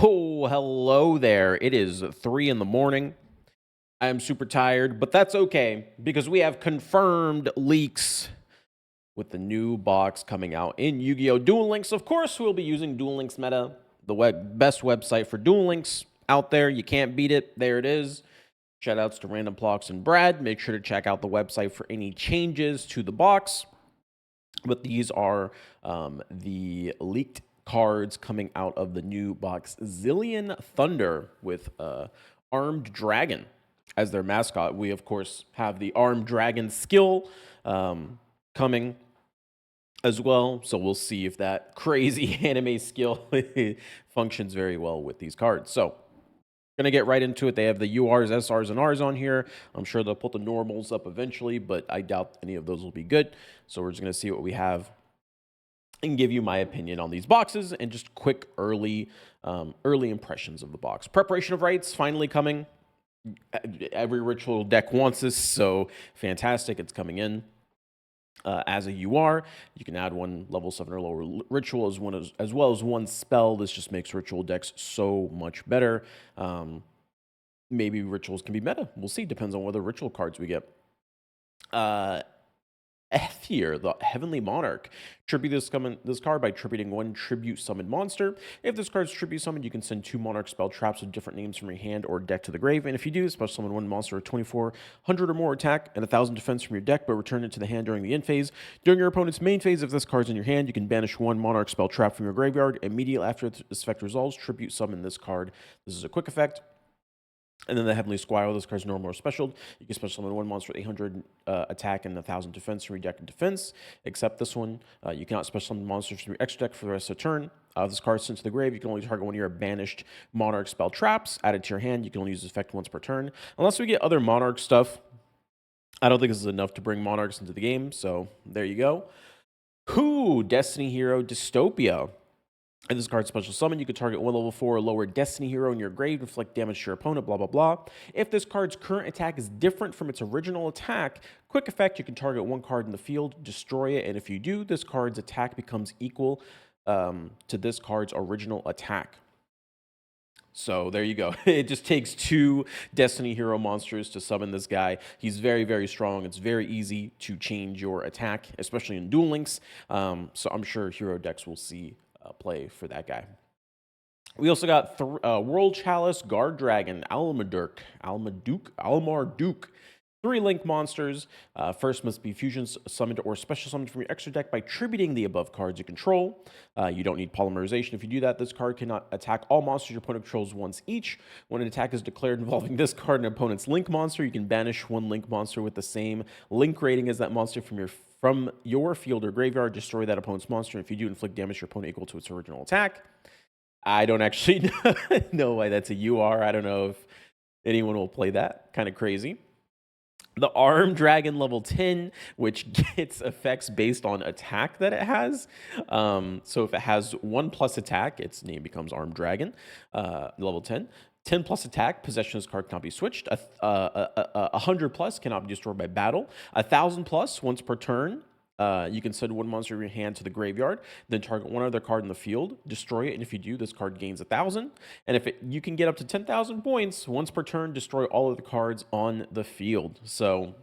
Oh, hello there. It is 3 in the morning. I am super tired, but that's okay because we have confirmed leaks with the new box coming out in Yu-Gi-Oh! Duel Links. Of course, we'll be using Duel Links Meta, the best website for Duel Links out there. You can't beat it. There it is. Shoutouts to Random Plox and Brad. Make sure to check out the website for any changes to the box. But these are the leaked cards coming out of the new box. Zillion Thunder with Armed Dragon as their mascot. We, of course, have the Armed Dragon skill coming as well. So we'll see if that crazy anime skill functions very well with these cards. So gonna get right into it. They have the URs, SRs, and Rs on here. I'm sure they'll put the normals up eventually, but I doubt any of those will be good. So we're just gonna see what we have and give you my opinion on these boxes and just quick early impressions of the box. Preparation of Rites finally coming. Every ritual deck wants this, so fantastic. It's coming in. As a UR, you can add one level 7 or lower ritual as well as one spell. This just makes ritual decks so much better. Maybe rituals can be meta. We'll see. Depends on what ritual cards we get. F here, the Heavenly Monarch. Tribute this card by tributing one tribute summoned monster. If this card's tribute summoned, you can send 2 Monarch spell traps with different names from your hand or deck to the grave. And if you do, special summon one monster with 2400 or more attack and 1000 defense from your deck, but return it to the hand during the end phase. During your opponent's main phase, if this card's in your hand, you can banish 1 Monarch spell trap from your graveyard. Immediately after this effect resolves, tribute summon this card. This is a quick effect. And then the Heavenly Squire, this card's normal or special. You can special summon one monster with 800 attack and 1000 defense from your deck and defense. Except this one, you cannot special summon monsters from your extra deck for the rest of the turn. This card's sent to the grave. You can only target one of your banished Monarch spell traps. Added to your hand. You can only use this effect once per turn. Unless we get other Monarch stuff, I don't think this is enough to bring Monarchs into the game. So there you go. Destiny Hero Dystopia. And this card's special summon, you can target one level 4 or lower Destiny Hero in your grave to inflict damage to your opponent, blah, blah, blah. If this card's current attack is different from its original attack, quick effect, you can target one card in the field, destroy it, and if you do, this card's attack becomes equal to this card's original attack. So there you go. It just takes 2 Destiny Hero monsters to summon this guy. He's very, very strong. It's very easy to change your attack, especially in Duel Links. So I'm sure Hero decks will see play for that guy. We also got World Chalice, Guard Dragon, Almar Duke. 3 link monsters. First must be fusion summoned or special summoned from your extra deck by tributing the above cards you control. You don't need polymerization. If you do that, this card cannot attack all monsters your opponent controls once each. When an attack is declared involving this card and an opponent's link monster, you can banish 1 link monster with the same link rating as that monster from your field or graveyard. Destroy that opponent's monster. If you do, inflict damage to your opponent equal to its original attack. I don't actually know why that's a UR. I don't know if anyone will play that. Kind of crazy. The Armed Dragon level 10, which gets effects based on attack that it has. So if it has 1+ attack, its name becomes Armed Dragon, level 10. 10+ attack, possession of this card cannot be switched. 100+ cannot be destroyed by battle. 1000+, once per turn, you can send 1 monster in your hand to the graveyard, then target one other card in the field, destroy it, and if you do, this card gains 1000. And if you can get up to 10,000 points, once per turn, destroy all of the cards on the field. So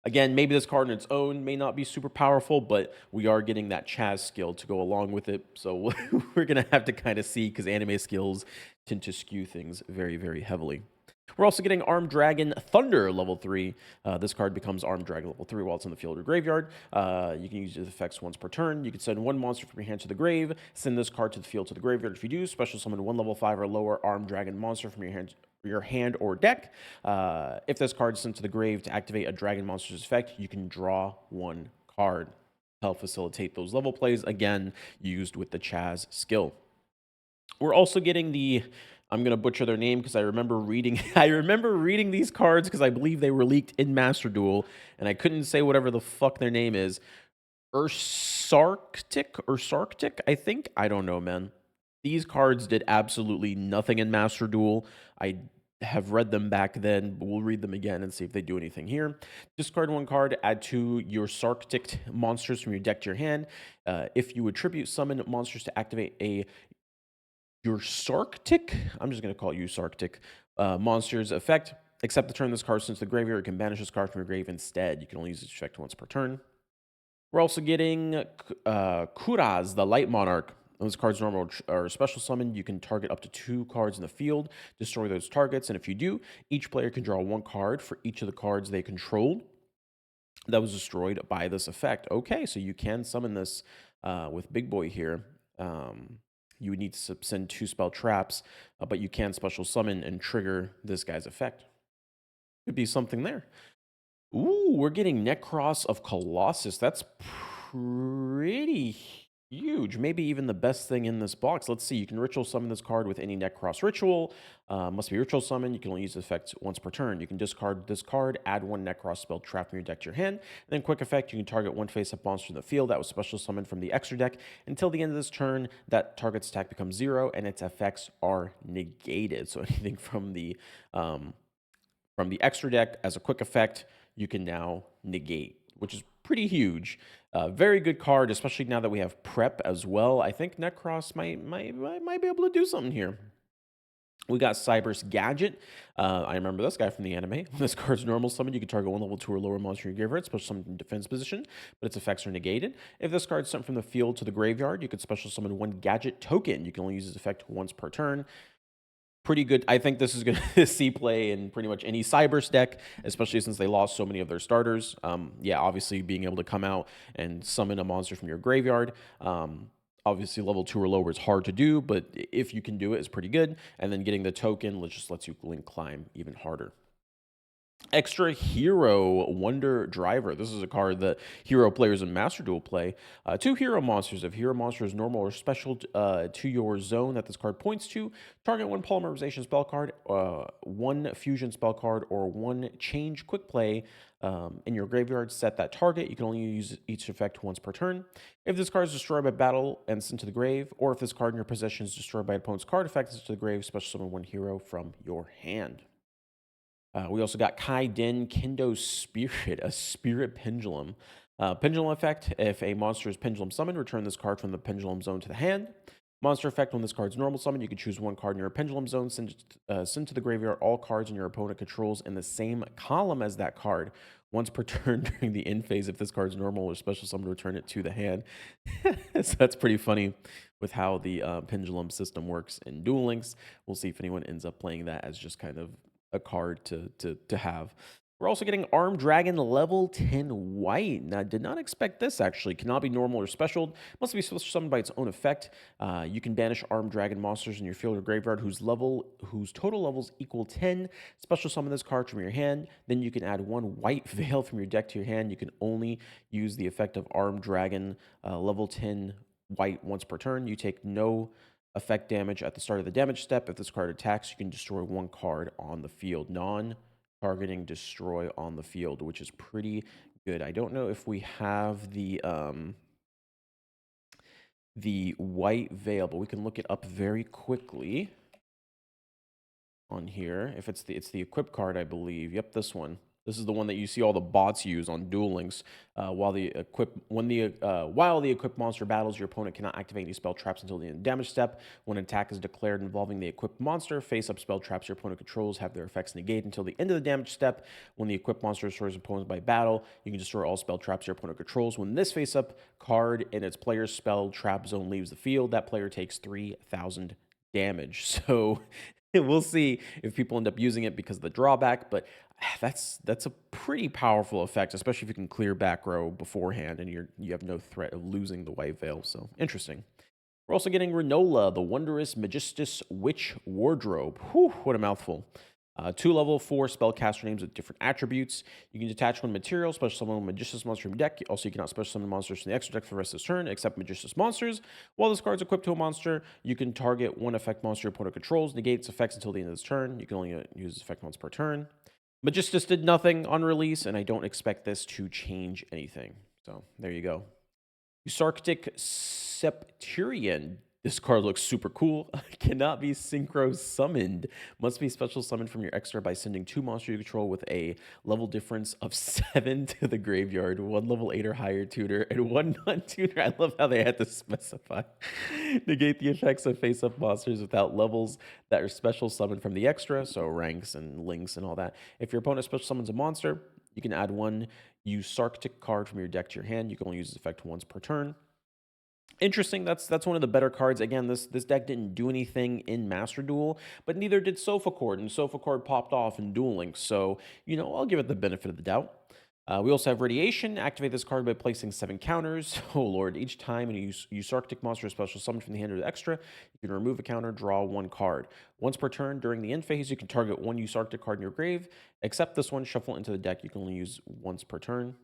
again, maybe this card on its own may not be super powerful, but we are getting that Chaz skill to go along with it. So we're going to have to kind of see, because anime skills tend to skew things very, very heavily. We're also getting Armed Dragon Thunder level 3. This card becomes Armed Dragon level 3 while it's in the field or graveyard. You can use its effects once per turn. You can send 1 monster from your hand to the grave. Send this card to the field to the graveyard. If you do, special summon 1 level 5 or lower Armed Dragon monster from your hand or deck. If this card is sent to the grave to activate a dragon monster's effect, you can draw 1 card. Help facilitate those level plays, again, used with the Chaz skill. We're also getting the, I'm going to butcher their name because I remember reading these cards because I believe they were leaked in Master Duel, and I couldn't say whatever the fuck their name is. Sarctic, I think. I don't know, man. These cards did absolutely nothing in Master Duel. I have read them back then, but we'll read them again and see if they do anything here. Discard 1 card, add 2 your Sarctic monsters from your deck to your hand. If you attribute summon monsters to activate a Yugioh, I'm just going to call it Yugioh, monster's effect. Except the turn this card sent to the graveyard, you can banish this card from your grave instead. You can only use this effect once per turn. We're also getting Kuraz, the Light Monarch. When this card's normal or special summon, you can target up to 2 cards in the field, destroy those targets, and if you do, each player can draw 1 card for each of the cards they controlled that was destroyed by this effect. Okay, so you can summon this with Big Boy here. You would need to send 2 spell traps, but you can special summon and trigger this guy's effect. Could be something there. Ooh, we're getting Necros of Colossus. That's pretty huge. Maybe even the best thing in this box. Let's see. You can ritual summon this card with any Necros ritual. Must be ritual summon. You can only use the effect once per turn. You can discard this card, add 1 Necros spell trap from your deck to your hand. And then quick effect, you can target 1 face-up monster in the field that was special summoned from the extra deck. Until the end of this turn, that target's attack becomes 0 and its effects are negated. So anything from the extra deck as a quick effect, you can now negate, which is pretty huge. Very good card, especially now that we have prep as well. I think Necros might be able to do something here. We got Cyber's Gadget. I remember this guy from the anime. When this card's normal summon, you can target 1 level 2 or lower monster in your graveyard, special summon in defense position, but its effects are negated. If this card's sent from the field to the graveyard, you could special summon 1 Gadget token. You can only use its effect once per turn. Pretty good. I think this is going to see play in pretty much any Cybers deck, especially since they lost so many of their starters. Yeah, obviously being able to come out and summon a monster from your graveyard. Obviously, level 2 or lower is hard to do, but if you can do it, it's pretty good. And then getting the token just lets you climb even harder. Extra Hero Wonder Driver. This is a card that hero players in Master Duel play. 2 hero monsters. If hero monster is normal or special to your zone that this card points to, target 1 polymerization spell card, 1 fusion spell card, or 1 change quick play in your graveyard. Set that target. You can only use each effect once per turn. If this card is destroyed by battle and sent to the grave, or if this card in your possession is destroyed by an opponent's card effect sent to the grave, special summon 1 hero from your hand. We also got Kai Den Kendo Spirit, a spirit pendulum. Pendulum effect, if a monster is pendulum summoned, return this card from the pendulum zone to the hand. Monster effect, when this card's normal summon, you can choose 1 card in your pendulum zone, send to the graveyard all cards in your opponent controls in the same column as that card. Once per turn during the end phase, if this card's normal or special summon, return it to the hand. So that's pretty funny with how the pendulum system works in Duel Links. We'll see if anyone ends up playing that as just kind of a card to have. We're also getting Armed Dragon level 10 white. Now, I did not expect this, actually. Cannot be normal or special. Must be summoned by its own effect. You can banish Armed Dragon monsters in your field or graveyard whose total levels equal 10. Special summon this card from your hand. Then you can add 1 white veil from your deck to your hand. You can only use the effect of Armed Dragon level 10 white once per turn. You take no effect damage at the start of the damage step. If this card attacks, you can destroy 1 card on the field. Non-targeting destroy on the field, which is pretty good. I don't know if we have the white veil, but we can look it up very quickly on here. If it's the equip card, I believe. Yep, this one. This is the one that you see all the bots use on Duel Links. While the equipped monster battles, your opponent cannot activate any spell traps until the end of the damage step. When an attack is declared involving the equipped monster, face-up spell traps your opponent controls have their effects negated until the end of the damage step. When the equipped monster destroys opponents by battle, you can destroy all spell traps your opponent controls. When this face-up card in its player's spell trap zone leaves the field, that player takes 3,000 damage. So we'll see if people end up using it because of the drawback, but that's a pretty powerful effect, especially if you can clear back row beforehand and you have no threat of losing the white veil. So interesting. We're also getting Renola, the Wondrous Magistus Witch Wardrobe. Whew, what a mouthful. 2 level 4 spellcaster names with different attributes. You can detach 1 material, special summon 1 Magistus monster from deck. Also, you cannot special summon monsters from the extra deck for the rest of this turn, except Magistus monsters. While this card is equipped to a monster, you can target 1 effect monster your opponent controls, negate its effects until the end of this turn. You can only use this effect once per turn. Magistus did nothing on release, and I don't expect this to change anything. So there you go. Yugioh Septurian This card looks super cool. Cannot be synchro summoned. Must be special summoned from your extra by sending 2 monsters you control with a level difference of 7 to the graveyard, 1 level 8 or higher tutor, and 1 non-tutor. I love how they had to specify. Negate the effects of face-up monsters without levels that are special summoned from the extra, so ranks and links and all that. If your opponent special summons a monster, you can add 1 Yugioh card from your deck to your hand. You can only use this effect once per turn. Interesting. That's one of the better cards. Again, this deck didn't do anything in Master Duel, but neither did Sofa Cord, and Sofa Cord popped off in Duel Links. So I'll give it the benefit of the doubt. We also have Radiation. Activate this card by placing 7 counters. Oh lord! Each time a Yugioh monster is special summoned from the hand or the extra, you can remove a counter, draw 1 card. Once per turn during the end phase, you can target 1 Yugioh card in your grave. Except this one, shuffle into the deck. You can only use once per turn.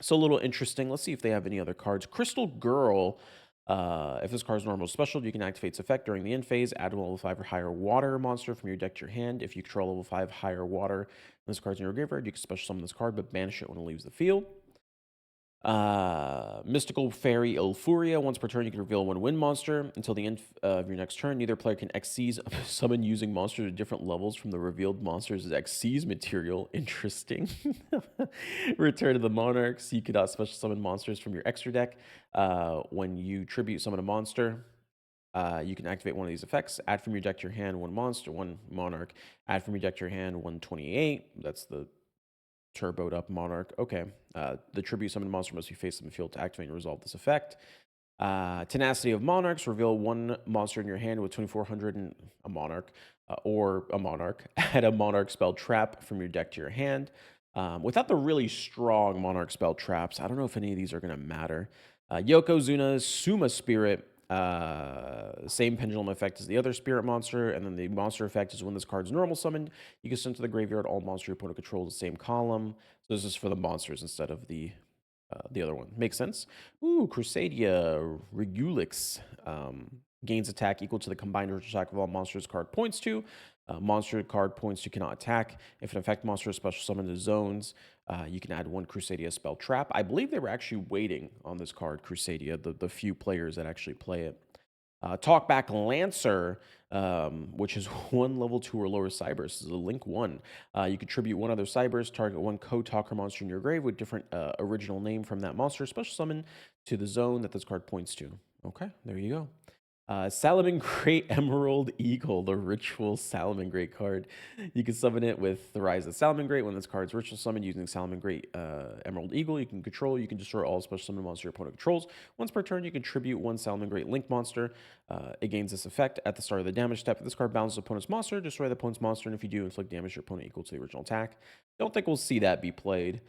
So a little interesting. Let's see if they have any other cards. Crystal Girl. If this card is normal or special, you can activate its effect during the end phase. Add a level 5 or higher water monster from your deck to your hand. If you control level 5 higher water, and this card's in your graveyard, you can special summon this card, but banish it when it leaves the field. Mystical Fairy Ilfuria. Once per turn, you can reveal 1 wind monster. Until the end of your next turn, neither player can Xyz summon using monsters at different levels from the revealed monster's Xyz material. Interesting. Return to the Monarchs. You cannot special summon monsters from your extra deck. When you tribute summon a monster, you can activate one of these effects. Add from your deck to your hand 1 monster, 1 monarch. Add from your deck to your hand 128. That's the turboed up monarch. Okay. The tribute summon monster must be faced in the field to activate and resolve this effect. Tenacity of Monarchs. Reveal 1 monster in your hand with 2400 and a monarch, or a monarch. Add a monarch spell trap from your deck to your hand. Without the really strong monarch spell traps, I don't know if any of these are going to matter. Yokozuna's Suma Spirit. Same pendulum effect as the other spirit monster, and then the monster effect is when this card's normal summoned, you can send to the graveyard all monster your opponent controls the same column. So this is for the monsters instead of the other one. Makes sense. Ooh, Crusadia Regulix. Gains attack equal to the combined original attack of all monsters card points to. Monster card points you cannot attack. If an effect monster is special summoned to zones, you can add 1 Crusadia spell trap. I believe they were actually waiting on this card, Crusadia, the few players that actually play it. Talkback Lancer, which is 1 level 2 or lower Cybers. This is a Link 1. You contribute 1 other Cybers, target 1 co-talker monster in your grave with different original name from that monster, special summon to the zone that this card points to. Okay, there you go. Salamangreat Emerald Eagle, the Ritual Salamangreat card. You can summon it with the Rise of Salamangreat. When this card's ritual summoned using Salamangreat Emerald Eagle, you can destroy all special summon monsters your opponent controls. Once per turn, you contribute 1 Salamangreat Link monster. It gains this effect at the start of the damage step. If this card balances opponent's monster, destroy the opponent's monster, and if you do, inflict damage to your opponent equal to the original attack. Don't think we'll see that be played.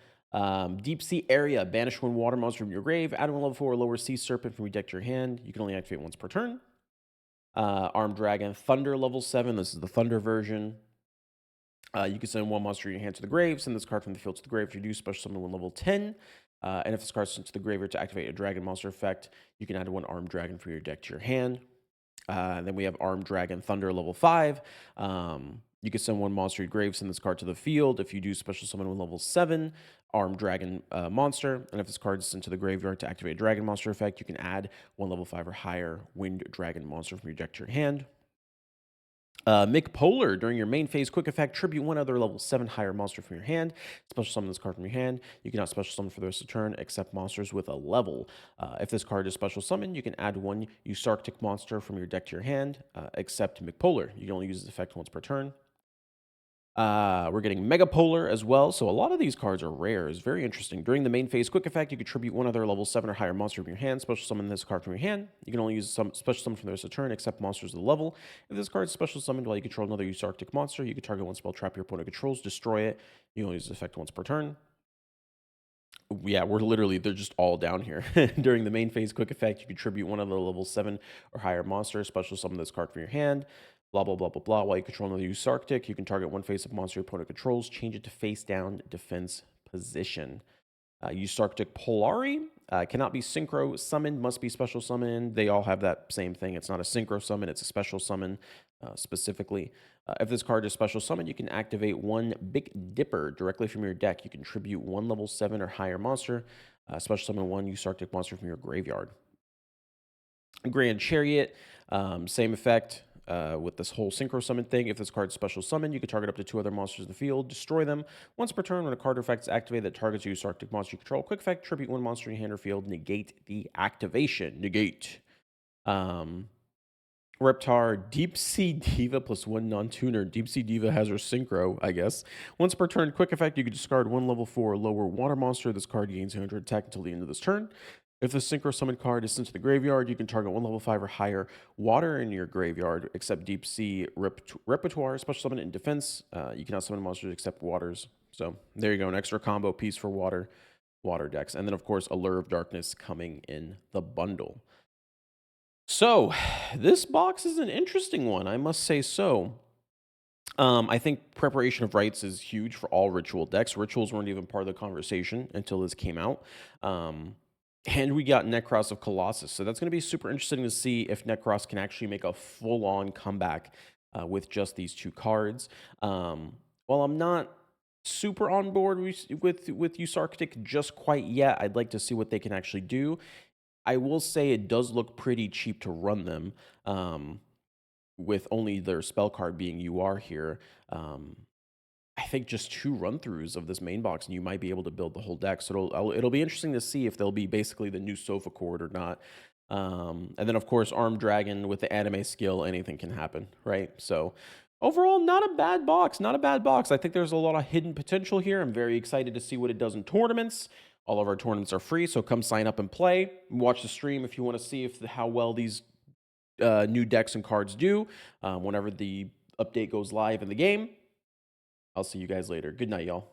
Deep Sea Area, banish 1 water monster from your grave, add 1 level 4 or lower Sea Serpent from your deck to your hand. You can only activate once per turn. Armed Dragon, Thunder level 7. This is the Thunder version. You can send 1 monster in your hand to the grave. Send this card from the field to the grave. If you do, special summon 1 level 10. And if this card is sent to the graveyard to activate a dragon monster effect, you can add 1 Armed Dragon from your deck to your hand. Then we have Armed Dragon Thunder level 5. You can send 1 monster to your grave, send this card to the field. If you do, special summon 1 level 7 Armed Dragon monster. And if this card is sent to the graveyard to activate a dragon monster effect, you can add 1 level 5 or higher Wind Dragon monster from your deck to your hand. Mick Polar, during your main phase quick effect, tribute 1 other level 7 higher monster from your hand. Special summon this card from your hand. You cannot special summon for the rest of the turn except monsters with a level. If this card is special summoned, you can add 1 Yugioh monster from your deck to your hand, except Mick Polar. You can only use this effect once per turn. We're getting Mega Polar as well, so a lot of these cards are rare. It's very interesting. During the main phase quick effect, you contribute 1 other level 7 or higher monster from your hand, special summon this card from your hand. You can only use some special summon from the rest of the turn, except monsters of the level. If this card is special summoned while you control another Yugioh monster, you can target 1 spell trap your opponent controls, destroy it. You can only use this effect once per turn. Yeah, they're just all down here. During the main phase quick effect, you contribute 1 other level 7 or higher monster, special summon this card from your hand. Blah, blah, blah, blah, blah. While you control another Yugioh, you can target 1 face-up monster your opponent controls, change it to face-down defense position. Yugioh Polari cannot be synchro summoned, must be special summoned. They all have that same thing. It's not a synchro summon, it's a special summon specifically. If this card is special summoned, you can activate 1 Big Dipper directly from your deck. You contribute 1 level 7 or higher monster, special summon 1 Yugioh monster from your graveyard. Grand Chariot, same effect with this whole Synchro Summon thing. If this card's special summon, you can target up to 2 other monsters in the field, destroy them. Once per turn, when a card or effect is activated that targets you, Arctic monster you control, quick effect, tribute 1 monster in your hand or field, negate the activation. Negate. Um, Reptar, Deep Sea Diva plus 1 non-tuner. Deep Sea Diva has her Synchro, I guess. Once per turn, quick effect, you can discard 1 level 4 or lower water monster. This card gains 100 attack until the end of this turn. If the Synchro Summon card is sent to the graveyard, you can target 1 level 5 or higher water in your graveyard, except Deep Sea Repertoire, special summon in defense. You cannot summon monsters except waters. So there you go, an extra combo piece for water decks. And then, of course, Allure of Darkness coming in the bundle. So, this box is an interesting one, I must say so. I think Preparation of Rites is huge for all ritual decks. Rituals weren't even part of the conversation until this came out. And we got Necros of Colossus. So that's going to be super interesting to see if Necros can actually make a full-on comeback with just these 2 cards. While I'm not super on board with Arctic just quite yet, I'd like to see what they can actually do. I will say it does look pretty cheap to run them, with only their spell card being You Are here. I think just 2 run-throughs of this main box, and you might be able to build the whole deck. So it'll be interesting to see if they'll be basically the new Sofa Chord or not. And then, of course, Armed Dragon with the anime skill, anything can happen, right? So overall, not a bad box. Not a bad box. I think there's a lot of hidden potential here. I'm very excited to see what it does in tournaments. All of our tournaments are free, so come sign up and play. Watch the stream if you want to see how well these new decks and cards do whenever the update goes live in the game. I'll see you guys later. Good night, y'all.